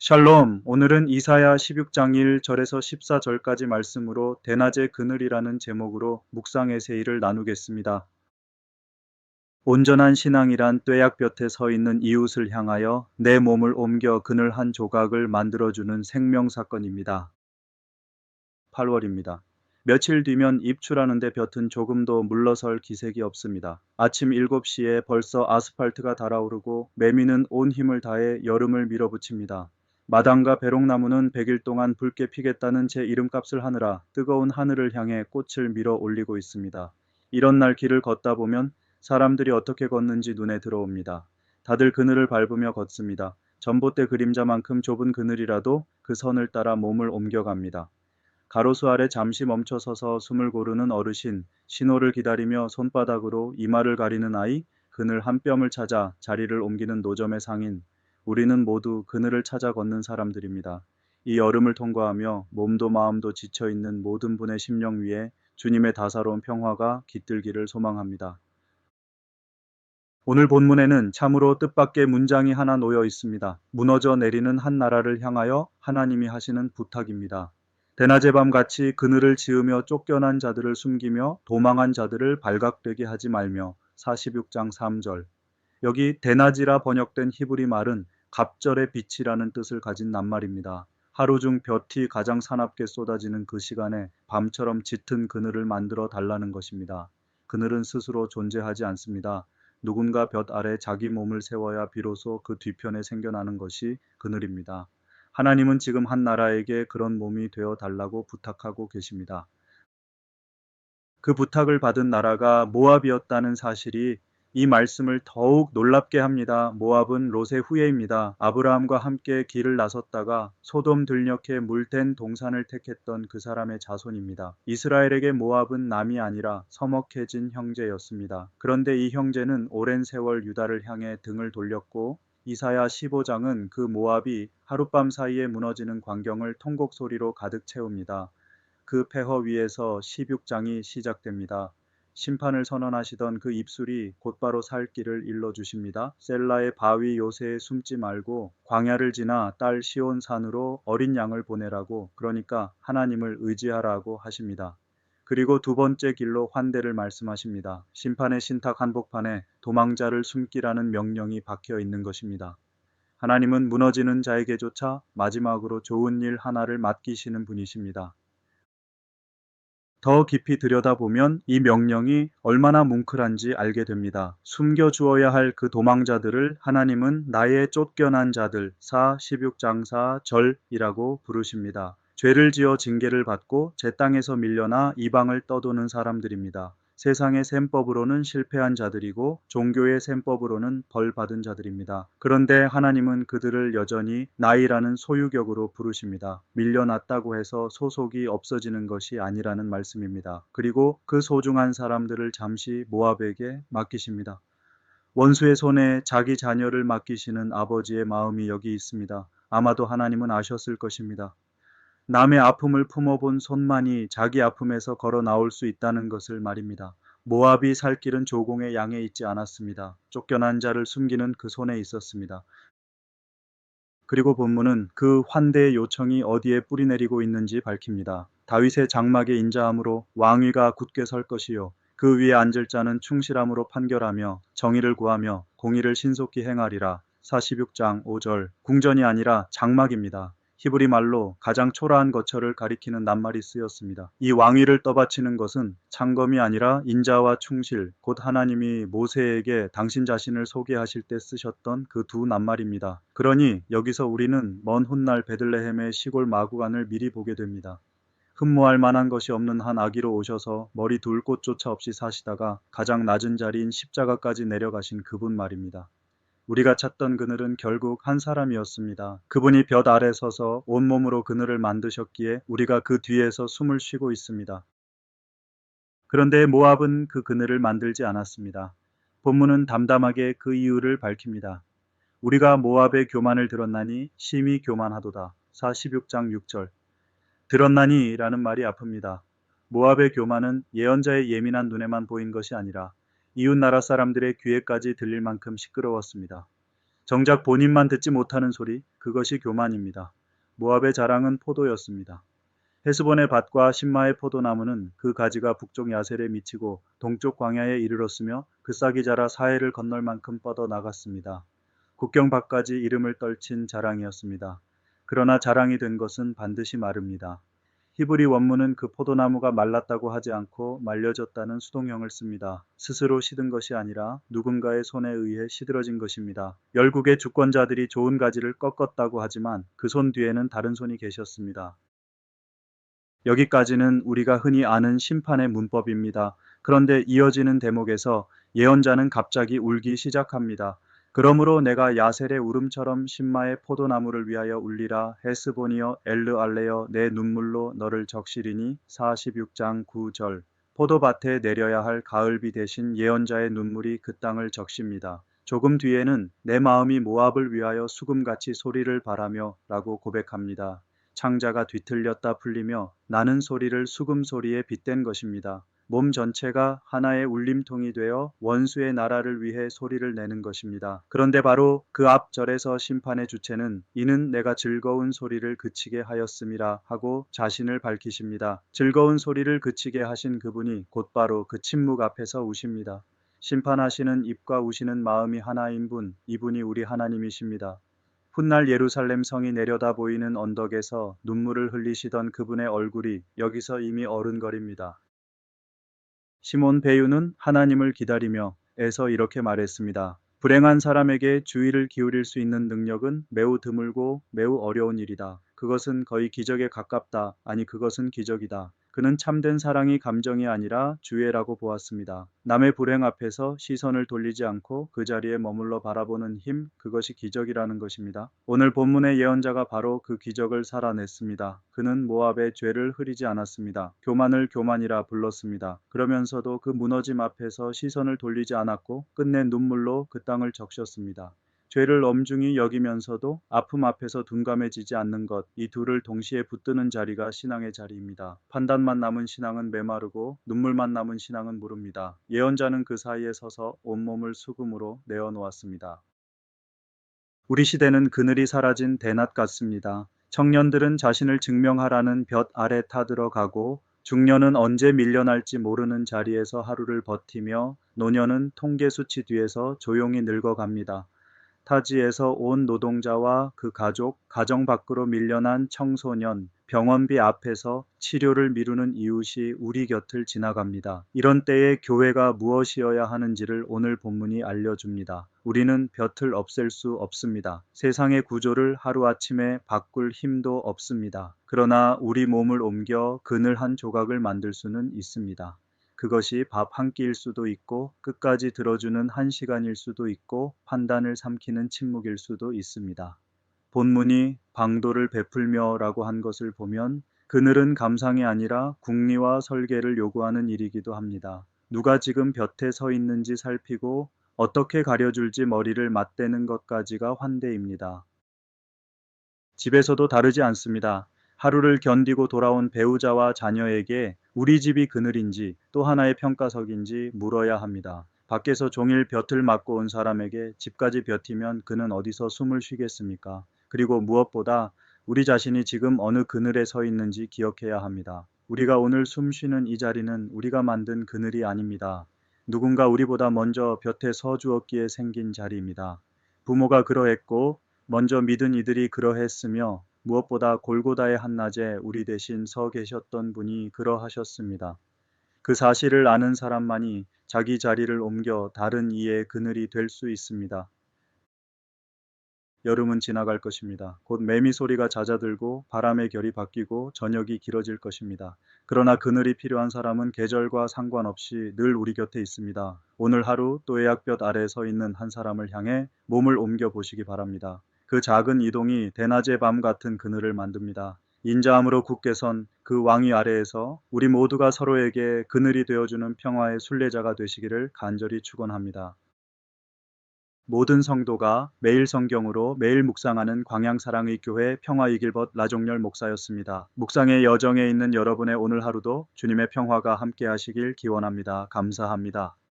샬롬, 오늘은 이사야 16장 1절에서 14절까지 말씀으로 대낮의 그늘이라는 제목으로 묵상 에세이를 나누겠습니다. 온전한 신앙이란 뙤약볕에 서 있는 이웃을 향하여 내 몸을 옮겨 그늘 한 조각을 만들어주는 생명사건입니다. 8월입니다. 며칠 뒤면 입출하는데 볕은 조금도 물러설 기색이 없습니다. 아침 7시에 벌써 아스팔트가 달아오르고 매미는 온 힘을 다해 여름을 밀어붙입니다. 마당과 배롱나무는 100일 동안 붉게 피겠다는 제 이름값을 하느라 뜨거운 하늘을 향해 꽃을 밀어 올리고 있습니다. 이런 날 길을 걷다 보면 사람들이 어떻게 걷는지 눈에 들어옵니다. 다들 그늘을 밟으며 걷습니다. 전봇대 그림자만큼 좁은 그늘이라도 그 선을 따라 몸을 옮겨갑니다. 가로수 아래 잠시 멈춰 서서 숨을 고르는 어르신, 신호를 기다리며 손바닥으로 이마를 가리는 아이, 그늘 한 뼘을 찾아 자리를 옮기는 노점의 상인, 우리는 모두 그늘을 찾아 걷는 사람들입니다. 이 여름을 통과하며 몸도 마음도 지쳐있는 모든 분의 심령 위에 주님의 다사로운 평화가 깃들기를 소망합니다. 오늘 본문에는 참으로 뜻밖의 문장이 하나 놓여 있습니다. 무너져 내리는 한 나라를 향하여 하나님이 하시는 부탁입니다. 대낮의 밤 같이 그늘을 지으며 쫓겨난 자들을 숨기며 도망한 자들을 발각되게 하지 말며 46장 3절. 여기 대낮이라 번역된 히브리 말은 갑절의 빛이라는 뜻을 가진 낱말입니다. 하루 중 볕이 가장 사납게 쏟아지는 그 시간에 밤처럼 짙은 그늘을 만들어 달라는 것입니다. 그늘은 스스로 존재하지 않습니다. 누군가 볕 아래 자기 몸을 세워야 비로소 그 뒤편에 생겨나는 것이 그늘입니다. 하나님은 지금 한 나라에게 그런 몸이 되어 달라고 부탁하고 계십니다. 그 부탁을 받은 나라가 모압이었다는 사실이 이 말씀을 더욱 놀랍게 합니다. 모압은 롯의 후예입니다. 아브라함과 함께 길을 나섰다가 소돔 들녘에 물된 동산을 택했던 그 사람의 자손입니다. 이스라엘에게 모압은 남이 아니라 서먹해진 형제였습니다. 그런데 이 형제는 오랜 세월 유다를 향해 등을 돌렸고 이사야 15장은 그 모압이 하룻밤 사이에 무너지는 광경을 통곡 소리로 가득 채웁니다. 그 폐허 위에서 16장이 시작됩니다. 심판을 선언하시던 그 입술이 곧바로 살 길을 일러주십니다. 셀라의 바위 요새에 숨지 말고 광야를 지나 딸 시온산으로 어린 양을 보내라고, 그러니까 하나님을 의지하라고 하십니다. 그리고 두 번째 길로 환대를 말씀하십니다. 심판의 신탁 한복판에 도망자를 숨기라는 명령이 박혀 있는 것입니다. 하나님은 무너지는 자에게조차 마지막으로 좋은 일 하나를 맡기시는 분이십니다. 더 깊이 들여다보면 이 명령이 얼마나 뭉클한지 알게 됩니다. 숨겨주어야 할 그 도망자들을 하나님은 나의 쫓겨난 자들 16장 4절이라고 부르십니다. 죄를 지어 징계를 받고 제 땅에서 밀려나 이방을 떠도는 사람들입니다. 세상의 셈법으로는 실패한 자들이고 종교의 셈법으로는 벌 받은 자들입니다. 그런데 하나님은 그들을 여전히 나이라는 소유격으로 부르십니다. 밀려났다고 해서 소속이 없어지는 것이 아니라는 말씀입니다. 그리고 그 소중한 사람들을 잠시 모압에게 맡기십니다. 원수의 손에 자기 자녀를 맡기시는 아버지의 마음이 여기 있습니다. 아마도 하나님은 아셨을 것입니다. 남의 아픔을 품어본 손만이 자기 아픔에서 걸어 나올 수 있다는 것을 말입니다. 모압이 살 길은 조공의 양에 있지 않았습니다. 쫓겨난 자를 숨기는 그 손에 있었습니다. 그리고 본문은 그 환대의 요청이 어디에 뿌리내리고 있는지 밝힙니다. 다윗의 장막의 인자함으로 왕위가 굳게 설 것이요 그 위에 앉을 자는 충실함으로 판결하며 정의를 구하며 공의를 신속히 행하리라. 46장 5절. 궁전이 아니라 장막입니다. 히브리 말로 가장 초라한 거처를 가리키는 낱말이 쓰였습니다. 이 왕위를 떠받치는 것은 창검이 아니라 인자와 충실, 곧 하나님이 모세에게 당신 자신을 소개하실 때 쓰셨던 그 두 낱말입니다. 그러니 여기서 우리는 먼 훗날 베들레헴의 시골 마구간을 미리 보게 됩니다. 흠모할 만한 것이 없는 한 아기로 오셔서 머리 둘 곳조차 없이 사시다가 가장 낮은 자리인 십자가까지 내려가신 그분 말입니다. 우리가 찾던 그늘은 결국 한 사람이었습니다. 그분이 볕 아래 서서 온몸으로 그늘을 만드셨기에 우리가 그 뒤에서 숨을 쉬고 있습니다. 그런데 모압은 그 그늘을 만들지 않았습니다. 본문은 담담하게 그 이유를 밝힙니다. 우리가 모압의 교만을 들었나니 심히 교만하도다. 46장 6절. 들었나니 라는 말이 아픕니다. 모압의 교만은 예언자의 예민한 눈에만 보인 것이 아니라 이웃 나라 사람들의 귀에까지 들릴 만큼 시끄러웠습니다. 정작 본인만 듣지 못하는 소리, 그것이 교만입니다. 모압의 자랑은 포도였습니다. 헤스본의 밭과 신마의 포도나무는 그 가지가 북쪽 야셀에 미치고 동쪽 광야에 이르렀으며 그 싹이 자라 사해를 건널 만큼 뻗어 나갔습니다. 국경 밖까지 이름을 떨친 자랑이었습니다. 그러나 자랑이 된 것은 반드시 마릅니다. 히브리 원문은 그 포도나무가 말랐다고 하지 않고 말려졌다는 수동형을 씁니다. 스스로 시든 것이 아니라 누군가의 손에 의해 시들어진 것입니다. 열국의 주권자들이 좋은 가지를 꺾었다고 하지만 그 손 뒤에는 다른 손이 계셨습니다. 여기까지는 우리가 흔히 아는 심판의 문법입니다. 그런데 이어지는 대목에서 예언자는 갑자기 울기 시작합니다. 그러므로 내가 야셀의 울음처럼 신마의 포도나무를 위하여 울리라. 헤스본이여 엘르알레여 내 눈물로 너를 적시리니. 46장 9절. 포도밭에 내려야 할 가을비 대신 예언자의 눈물이 그 땅을 적십니다. 조금 뒤에는 내 마음이 모압을 위하여 수금같이 소리를 바라며 라고 고백합니다. 창자가 뒤틀렸다 풀리며 나는 소리를 수금 소리에 빗댄 것입니다. 몸 전체가 하나의 울림통이 되어 원수의 나라를 위해 소리를 내는 것입니다. 그런데 바로 그 앞 절에서 심판의 주체는 이는 내가 즐거운 소리를 그치게 하였음이라 하고 자신을 밝히십니다. 즐거운 소리를 그치게 하신 그분이 곧바로 그 침묵 앞에서 우십니다. 심판하시는 입과 우시는 마음이 하나인 분, 이분이 우리 하나님이십니다. 훗날 예루살렘 성이 내려다 보이는 언덕에서 눈물을 흘리시던 그분의 얼굴이 여기서 이미 어른거립니다. 시몬 베유는 하나님을 기다리며 애서 이렇게 말했습니다. 불행한 사람에게 주의를 기울일 수 있는 능력은 매우 드물고 매우 어려운 일이다. 그것은 거의 기적에 가깝다. 아니 그것은 기적이다. 그는 참된 사랑이 감정이 아니라 주애라고 보았습니다. 남의 불행 앞에서 시선을 돌리지 않고 그 자리에 머물러 바라보는 힘, 그것이 기적이라는 것입니다. 오늘 본문의 예언자가 바로 그 기적을 살아냈습니다. 그는 모압의 죄를 흐리지 않았습니다. 교만을 교만이라 불렀습니다. 그러면서도 그 무너짐 앞에서 시선을 돌리지 않았고 끝내 눈물로 그 땅을 적셨습니다. 죄를 엄중히 여기면서도 아픔 앞에서 둔감해지지 않는 것, 이 둘을 동시에 붙드는 자리가 신앙의 자리입니다. 판단만 남은 신앙은 메마르고 눈물만 남은 신앙은 무릅니다. 예언자는 그 사이에 서서 온몸을 수금으로 내어놓았습니다. 우리 시대는 그늘이 사라진 대낮 같습니다. 청년들은 자신을 증명하라는 볕 아래 타들어가고 중년은 언제 밀려날지 모르는 자리에서 하루를 버티며 노년은 통계 수치 뒤에서 조용히 늙어갑니다. 타지에서 온 노동자와 그 가족, 가정 밖으로 밀려난 청소년, 병원비 앞에서 치료를 미루는 이웃이 우리 곁을 지나갑니다. 이런 때에 교회가 무엇이어야 하는지를 오늘 본문이 알려줍니다. 우리는 볕을 없앨 수 없습니다. 세상의 구조를 하루아침에 바꿀 힘도 없습니다. 그러나 우리 몸을 옮겨 그늘 한 조각을 만들 수는 있습니다. 그것이 밥 한 끼일 수도 있고 끝까지 들어주는 한 시간일 수도 있고 판단을 삼키는 침묵일 수도 있습니다. 본문이 방도를 베풀며라고 한 것을 보면 그늘은 감상이 아니라 궁리와 설계를 요구하는 일이기도 합니다. 누가 지금 볕에 서 있는지 살피고 어떻게 가려줄지 머리를 맞대는 것까지가 환대입니다. 집에서도 다르지 않습니다. 하루를 견디고 돌아온 배우자와 자녀에게 우리 집이 그늘인지 또 하나의 평가석인지 물어야 합니다. 밖에서 종일 볕을 맞고 온 사람에게 집까지 볕이면 그는 어디서 숨을 쉬겠습니까? 그리고 무엇보다 우리 자신이 지금 어느 그늘에 서 있는지 기억해야 합니다. 우리가 오늘 숨 쉬는 이 자리는 우리가 만든 그늘이 아닙니다. 누군가 우리보다 먼저 볕에 서 주었기에 생긴 자리입니다. 부모가 그러했고 먼저 믿은 이들이 그러했으며 무엇보다 골고다의 한낮에 우리 대신 서 계셨던 분이 그러하셨습니다. 그 사실을 아는 사람만이 자기 자리를 옮겨 다른 이의 그늘이 될 수 있습니다. 여름은 지나갈 것입니다. 곧 매미 소리가 잦아들고 바람의 결이 바뀌고 저녁이 길어질 것입니다. 그러나 그늘이 필요한 사람은 계절과 상관없이 늘 우리 곁에 있습니다. 오늘 하루 또 예약볕 아래에 서 있는 한 사람을 향해 몸을 옮겨 보시기 바랍니다. 그 작은 이동이 대낮의 밤 같은 그늘을 만듭니다. 인자함으로 굳게 선 그 왕위 아래에서 우리 모두가 서로에게 그늘이 되어주는 평화의 순례자가 되시기를 간절히 축원합니다. 모든 성도가 매일 성경으로 매일 묵상하는 광양사랑의 교회 평화이길벗 라종열 목사였습니다. 묵상의 여정에 있는 여러분의 오늘 하루도 주님의 평화가 함께 하시길 기원합니다. 감사합니다.